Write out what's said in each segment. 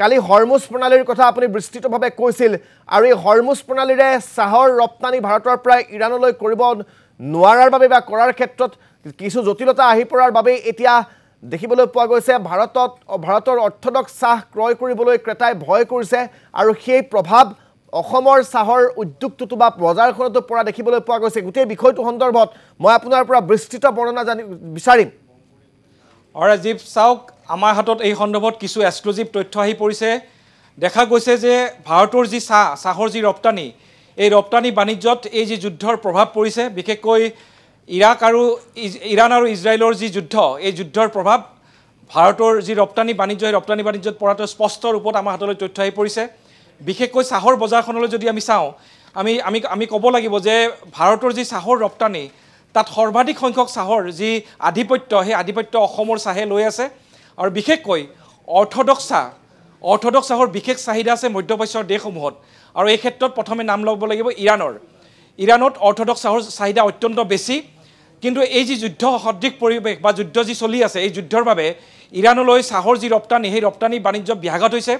কালি Hormuz প্ৰণালীৰ কথা আপুনি বিস্তৃতভাৱে কৈছিল আৰু এই হৰমুজ প্ৰণালীৰে চাহৰ ৰপ্তানি ভাৰতৰ পৰা ইৰানলৈ কৰিব নোৱাৰাৰ বাবে বা কৰাৰ ক্ষেত্ৰত কিছু জটিলতা আহি পৰাৰ বাবে এতিয়া দেখিবলৈ পোৱা গৈছে ভাৰতৰ অৰ্থডক্স চাহ ক্ৰয় কৰিবলৈ ক্ৰেতাই ভয় কৰিছে আৰু সেই প্ৰভাৱ অসমৰ চাহৰ উদ্যোগটোতো বা বজাৰখনতো পৰা দেখিবলৈ পোৱা গৈছে গোটেই বিষয়টো সন্দৰ্ভত মই আপোনাৰ পৰা বিস্তৃত বৰ্ণনা বিচাৰিম অৰাজীৱ চাওক আমাৰ হাতত এই সন্দৰ্ভত কিছু এক্সক্লুসিভ তথ্য আহি পৰিছে দেখা গৈছে যে ভাৰতৰ যি চাহৰ যি ৰপ্তানি এই ৰপ্তানি বাণিজ্যত এই যি যুদ্ধৰ প্ৰভাৱ পৰিছে বিশেষকৈ ইৰাণ আৰু ইজৰাইলৰ যি যুদ্ধ এই যুদ্ধৰ প্ৰভাৱ ভাৰতৰ যি ৰপ্তানি বাণিজ্যত পৰাটো স্পষ্ট ৰূপত আমাৰ হাতলৈ তথ্য আহি পৰিছে বিশেষকৈ চাহৰ বজাৰখনলৈ যদি আমি চাওঁ আমি ক'ব লাগিব যে ভাৰতৰ যি চাহৰ ৰপ্তানি তাত সৰ্বাধিক সংখ্যক চাহৰ যি আধিপত্য সেই আধিপত্য অসমৰ চাহে লৈ আছে আৰু বিশেষকৈ অৰ্থডক্স চাহৰ বিশেষ চাহিদা আছে মধ্যপ্ৰাচ্যৰ দেশসমূহত আৰু এই ক্ষেত্ৰত প্ৰথমে নাম ল'ব লাগিব ইৰাণত অৰ্থডক্স চাহৰ চাহিদা অত্যন্ত বেছি কিন্তু এই যি যুদ্ধ সদৃশ পৰিৱেশ বা যুদ্ধ যি চলি আছে এই যুদ্ধৰ বাবে ইৰাণলৈ চাহৰ যি ৰপ্তানি সেই ৰপ্তানি বাণিজ্য ব্যাঘাত হৈছে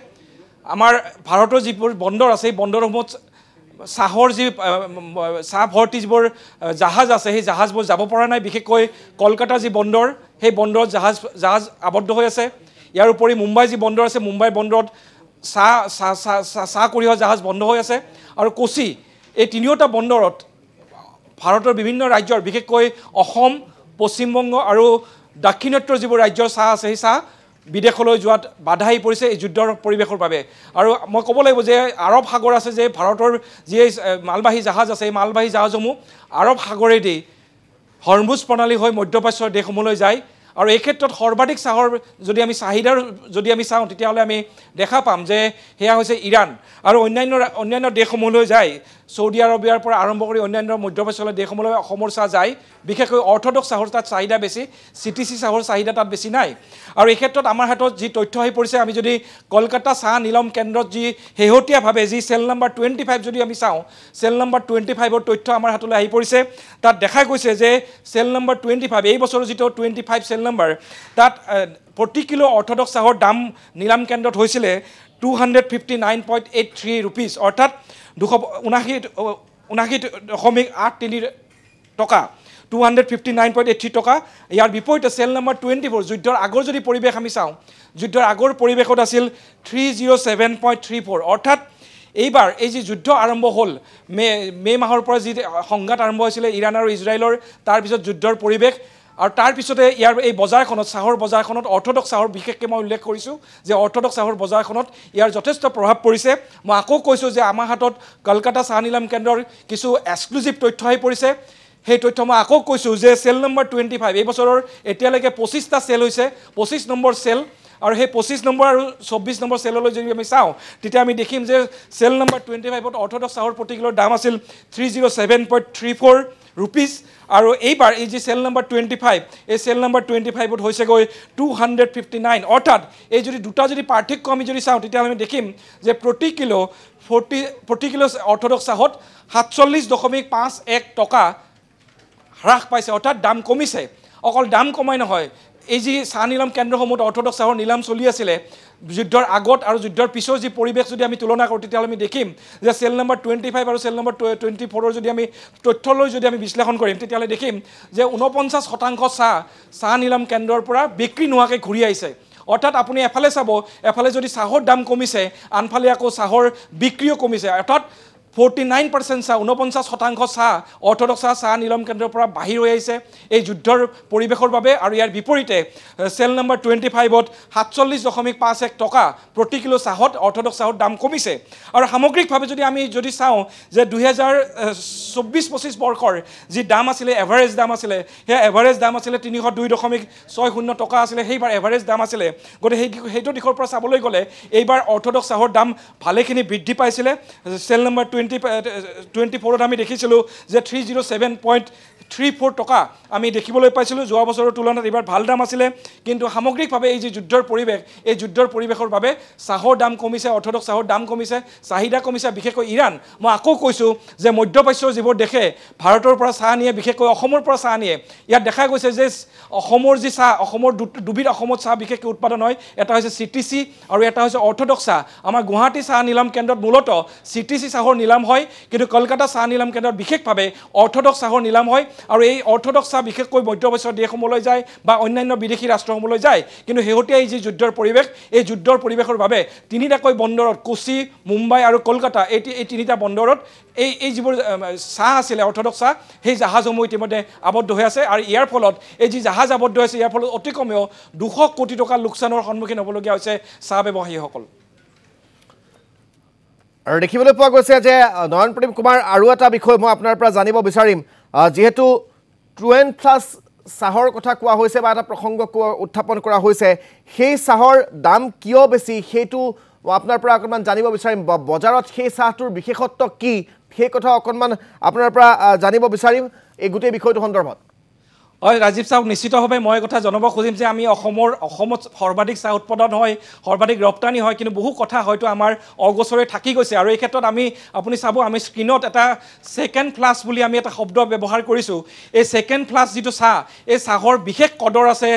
আমাৰ ভাৰতৰ যিবোৰ বন্দৰ আছে এই বন্দৰসমূহত চাহৰ যি চাহ ভৰ্তি যিবোৰ জাহাজ আছে সেই জাহাজবোৰ যাব পৰা নাই বিশেষকৈ কলকাতা যি বন্দৰ সেই বন্দৰত জাহাজ আবদ্ধ হৈ আছে ইয়াৰ উপৰি মুম্বাই যি বন্দৰ আছে মুম্বাই বন্দৰত চাহ কঢ়িওৱা জাহাজ বন্ধ হৈ আছে আৰু কোচি এই তিনিওটা বন্দৰত ভাৰতৰ বিভিন্ন ৰাজ্যৰ বিশেষকৈ অসম পশ্চিমবংগ আৰু দক্ষিণাত্যৰ যিবোৰ ৰাজ্যৰ চাহ আছে সেই চাহ বিদেশলৈ যোৱাত বাধা আহি পৰিছে এই যুদ্ধৰ পৰিৱেশৰ বাবে আৰু মই ক'ব লাগিব যে আৰৱ সাগৰ আছে যে ভাৰতৰ যি মালবাহী জাহাজ আছে এই মালবাহী জাহাজসমূহ আৰৱ সাগৰেদি হৰমুজ প্ৰণালী হৈ মধ্যপ্ৰাচ্যৰ দেশসমূহলৈ যায় আৰু এই ক্ষেত্ৰত সৰ্বাধিক চাহৰ যদি আমি চাহিদাৰ যদি আমি চাওঁ তেতিয়াহ'লে আমি দেখা পাম যে সেয়া হৈছে ইৰাণ আৰু অন্যান্য দেশসমূহলৈ যায় সৌদি আৰবিয়াৰ পৰা আৰম্ভ কৰি অন্যান্য মধ্যপ্ৰাচ্যৰ দেশসমূহলৈ অসমৰ চাহ যায় বিশেষকৈ অৰ্থডক্স চাহৰ তাত চাহিদা বেছি চিটিচি চাহৰ চাহিদা তাত বেছি নাই আৰু এই ক্ষেত্ৰত আমাৰ হাতত যি তথ্য আহি পৰিছে আমি যদি কলকাতা চাহ নিলাম কেন্দ্ৰত যি শেহতীয়াভাৱে যি চেল নম্বৰ 25 যদি আমি চাওঁ চেল নম্বৰ 25ৰ তথ্য আমাৰ হাতলৈ আহি পৰিছে তাত দেখা গৈছে যে চেল নম্বৰ 25 এই বছৰৰ যিটো 25 চেল নম্বৰ তাত প্ৰতি কিলো অৰ্থডক্স চাহৰ দাম নিলাম কেন্দ্ৰত হৈছিলে 259.83 rupees অৰ্থাৎ 279.83 টকা 259.83 টকা ইয়াৰ বিপৰীতে চেল নম্বৰ 24 যুদ্ধৰ আগৰ যদি পৰিৱেশ আমি চাওঁ যুদ্ধৰ আগৰ পৰিৱেশত আছিল 307.34 অৰ্থাৎ এইবাৰ এই যি যুদ্ধ আৰম্ভ হ'ল মে মাহৰ পৰা যি সংঘাত আৰম্ভ হৈছিলে ইৰাণ আৰু ইজৰাইলৰ তাৰ পিছত যুদ্ধৰ পৰিৱেশ আৰু তাৰ পিছতে ইয়াৰ এই বজাৰখনত চাহৰ বজাৰখনত অৰ্থডক্স চাহৰ বিশেষকৈ মই উল্লেখ কৰিছোঁ যে অৰ্থডক্স চাহৰ বজাৰখনত ইয়াৰ যথেষ্ট প্ৰভাৱ পৰিছে মই আকৌ কৈছোঁ যে আমাৰ হাতত কলকাতা চাহ নিলাম কেন্দ্ৰৰ কিছু এক্সক্লুসিভ তথ্য আহি পৰিছে সেই তথ্য মই আকৌ কৈছোঁ যে চেল নম্বৰ 25 এই বছৰৰ এতিয়ালৈকে 25টা চেল হৈছে 25 নম্বৰ চেল আৰু সেই 25 নম্বৰ আৰু 24 নম্বৰ চেললৈ যদি আমি চাওঁ তেতিয়া আমি দেখিম যে চেল নম্বৰ 25ত অৰ্থডক্স চাহৰ প্ৰতি কিলোৰ দাম আছিল 307.34 rupees আৰু এইবাৰ এই যে চেল নম্বৰ 25 এই চেল নম্বৰ 25ত হৈছেগৈ 259 অৰ্থাৎ এই যদি দুটা যদি পাৰ্থক্য আমি যদি চাওঁ তেতিয়া আমি দেখিম যে প্ৰতি কিলো অৰ্থডক্স চাহত 47.51 টকা হ্ৰাস পাইছে অৰ্থাৎ দাম কমিছে অকল দাম কমাই নহয় এই যি চাহ নিলাম কেন্দ্ৰসমূহত অৰ্থডক্স চাহৰ নিলাম চলি আছিলে যুদ্ধৰ আগত আৰু যুদ্ধৰ পিছৰ যি পৰিৱেশ যদি আমি তুলনা কৰোঁ তেতিয়াহ'লে আমি দেখিম যে চেল নম্বৰ 25 আৰু চেল নম্বৰ 24ৰ যদি আমি তথ্যলৈ যদি আমি বিশ্লেষণ কৰিম তেতিয়াহ'লে দেখিম যে 49% চাহ নিলাম কেন্দ্ৰৰ পৰা বিক্ৰী নোহোৱাকৈ ঘূৰি আহিছে অৰ্থাৎ আপুনি এফালে চাব এফালে যদি চাহৰ দাম কমিছে আনফালে আকৌ চাহৰ বিক্ৰীও কমিছে অৰ্থাৎ 49% চাহ 49% চাহ অৰ্থডক্স চাহ নিলাম কেন্দ্ৰৰ পৰা বাহিৰ হৈ আহিছে এই যুদ্ধৰ পৰিৱেশৰ বাবে আৰু ইয়াৰ বিপৰীতে চেল নম্বৰ 25ত 47.51 টকা প্ৰতি কিলো চাহত অৰ্থডক্স চাহৰ দাম কমিছে আৰু সামগ্ৰিকভাৱে যদি আমি যদি চাওঁ যে 2024-25 বৰ্ষৰ যি দাম আছিলে এভাৰেজ দাম আছিলে সেই এভাৰেজ দাম আছিলে 302.60 টকা আছিলে সেইবাৰ এভাৰেজ দাম আছিলে গতিকে সেইটো দিশৰ পৰা চাবলৈ গ'লে এইবাৰ অৰ্থডক্স চাহৰ দাম ভালেখিনি বৃদ্ধি পাইছিলে চেল নম্বৰ 24ত আমি দেখিছিলোঁ যে 307.34 3-4 টকা আমি দেখিবলৈ পাইছিলোঁ যোৱা বছৰৰ তুলনাত এইবাৰ ভাল দাম আছিলে কিন্তু সামগ্ৰিকভাৱে এই যে যুদ্ধৰ পৰিৱেশ এই যুদ্ধৰ পৰিৱেশৰ বাবে চাহৰ দাম কমিছে অৰ্থডক্স চাহৰ দাম কমিছে চাহিদা কমিছে বিশেষকৈ ইৰাণ মই আকৌ কৈছোঁ যে মধ্যপ্ৰাচ্যৰ যিবোৰ দেশে ভাৰতৰ পৰা চাহ নিয়ে বিশেষকৈ অসমৰ পৰা চাহ নিয়ে ইয়াত দেখা গৈছে যে অসমৰ যি চাহ অসমৰ দুবিধ অসমত চাহ বিশেষকৈ উৎপাদন হয় এটা হৈছে CTC আৰু এটা হৈছে অৰ্থডক্স চাহ আমাৰ গুৱাহাটী চাহ নিলাম কেন্দ্ৰত মূলতঃ CTC চাহৰ নিলাম হয় কিন্তু কলকাতা চাহ নিলাম কেন্দ্ৰত বিশেষভাৱে অৰ্থডক্স চাহৰ নিলাম হয় আৰু এই অৰ্থডক্স চাহ বিশেষকৈ মধ্যপ্ৰাচ্যৰ দেশসমূহলৈ যায় বা অন্যান্য বিদেশী ৰাষ্ট্ৰসমূহলৈ যায় কিন্তু শেহতীয়া এই যি যুদ্ধৰ পৰিৱেশ এই যুদ্ধৰ পৰিৱেশৰ বাবে তিনিটাকৈ বন্দৰত কোচি মুম্বাই আৰু কলকাতা এই তিনিটা বন্দৰত এই যিবোৰ চাহ আছিলে অৰ্থডক্স চাহ সেই জাহাজসমূহ ইতিমধ্যে আবদ্ধ হৈ আছে আৰু ইয়াৰ ফলত এই যি জাহাজ আবদ্ধ হৈছে ইয়াৰ ফলত অতি কমেও 200 কোটি টকাৰ লোকচানৰ সন্মুখীন হ'বলগীয়া হৈছে চাহ ব্যৱসায়ীসকল আৰু দেখিবলৈ পোৱা গৈছে যে নয়ন প্ৰদীপ কুমাৰ আৰু এটা বিষয় মই আপোনাৰ পৰা জানিব বিচাৰিম যেহেতু ট্ৰুৱেন প্লাছ চাহৰ কথা কোৱা হৈছে বা এটা প্ৰসংগ উত্থাপন কৰা হৈছে সেই চাহৰ দাম কিয় বেছি সেইটো আপোনাৰ পৰা অকণমান জানিব বিচাৰিম বজাৰত সেই চাহটোৰ বিশেষত্ব কি সেই কথা অকণমান আপোনাৰ পৰা জানিব বিচাৰিম এই গোটেই বিষয়টো সন্দৰ্ভত হয় ৰাজীৱ চাওক নিশ্চিতভাৱে মই কথা জনাব খুজিম যে আমি অসমত সৰ্বাধিক চাহ উৎপাদন হয় সৰ্বাধিক ৰপ্তানি হয় কিন্তু বহু কথা হয়তো আমাৰ অগোচৰে থাকি গৈছে আৰু এই ক্ষেত্ৰত আপুনি চাব আমি স্ক্ৰীনত এটা ছেকেণ্ড ফ্লাছ বুলি আমি এটা শব্দ ব্যৱহাৰ কৰিছোঁ এই ছেকেণ্ড ফ্লাছ যিটো চাহ এই চাহৰ বিশেষ কদৰ আছে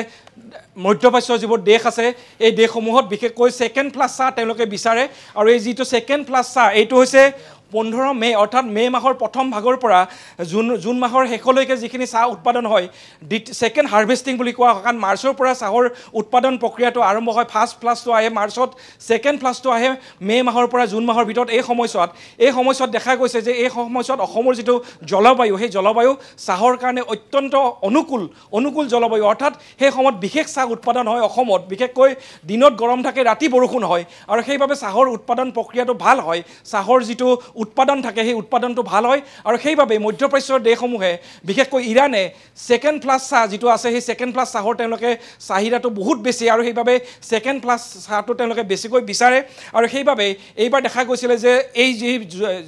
মধ্যপ্ৰাচ্যৰ যিবোৰ দেশ আছে এই দেশসমূহত বিশেষকৈ ছেকেণ্ড ফ্লাছ চাহ তেওঁলোকে বিচাৰে আৰু এই যিটো ছেকেণ্ড ফ্লাছ চাহ এইটো হৈছে 15 মে অৰ্থাৎ মে মাহৰ প্ৰথম ভাগৰ পৰা জুন মাহৰ শেষলৈকে যিখিনি চাহ উৎপাদন হয় ছেকেণ্ড হাৰ্ভেষ্টিং বুলি কোৱা হয় কাৰণ মাৰ্চৰ পৰা চাহৰ উৎপাদন প্ৰক্ৰিয়াটো আৰম্ভ হয় ফাৰ্ষ্ট ফ্লাছটো আহে মাৰ্চত ছেকেণ্ড ফ্লাছটো আহে মে মাহৰ পৰা জুন মাহৰ ভিতৰত এই সময়ছোৱাত দেখা গৈছে যে এই সময়ছোৱাত অসমৰ যিটো জলবায়ু সেই জলবায়ু চাহৰ কাৰণে অত্যন্ত অনুকূল জলবায়ু অৰ্থাৎ সেই সময়ত বিশেষ চাহ উৎপাদন হয় অসমত বিশেষকৈ দিনত গৰম থাকে ৰাতি বৰষুণ হয় আৰু সেইবাবে চাহৰ উৎপাদন প্ৰক্ৰিয়াটো ভাল হয় চাহৰ যিটো উৎপাদন থাকে সেই উৎপাদনটো ভাল হয় আৰু সেইবাবে মধ্যপ্ৰাচ্যৰ দেশসমূহে বিশেষকৈ ইৰাণে ছেকেণ্ড ফ্লাছ চাহ যিটো আছে সেই ছেকেণ্ড ফ্লাছ চাহৰ তেওঁলোকে চাহিদাটো বহুত বেছি আৰু সেইবাবে ছেকেণ্ড ফ্লাছ চাহটো তেওঁলোকে বেছিকৈ বিচাৰে আৰু সেইবাবে এইবাৰ দেখা গৈছিলে যে এই যি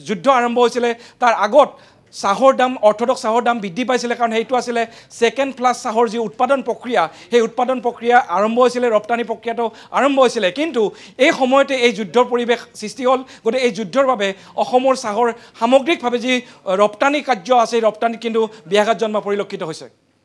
যুদ্ধ আৰম্ভ হৈছিলে তাৰ আগত চাহৰ দাম অৰ্থডক্স চাহৰ দাম বৃদ্ধি পাইছিলে কাৰণ সেইটো আছিলে ছেকেণ্ড ফ্লাছ চাহৰ যি উৎপাদন প্ৰক্ৰিয়া সেই উৎপাদন প্ৰক্ৰিয়া আৰম্ভ হৈছিলে ৰপ্তানি প্ৰক্ৰিয়াটো আৰম্ভ হৈছিলে কিন্তু এই সময়তে এই যুদ্ধৰ পৰিৱেশ সৃষ্টি হ'ল গতিকে এই যুদ্ধৰ বাবে অসমৰ চাহৰ সামগ্ৰিকভাৱে যি ৰপ্তানি কাৰ্য আছে ৰপ্তানিত কিন্তু ব্যাঘাত জন্মা পৰিলক্ষিত হৈছে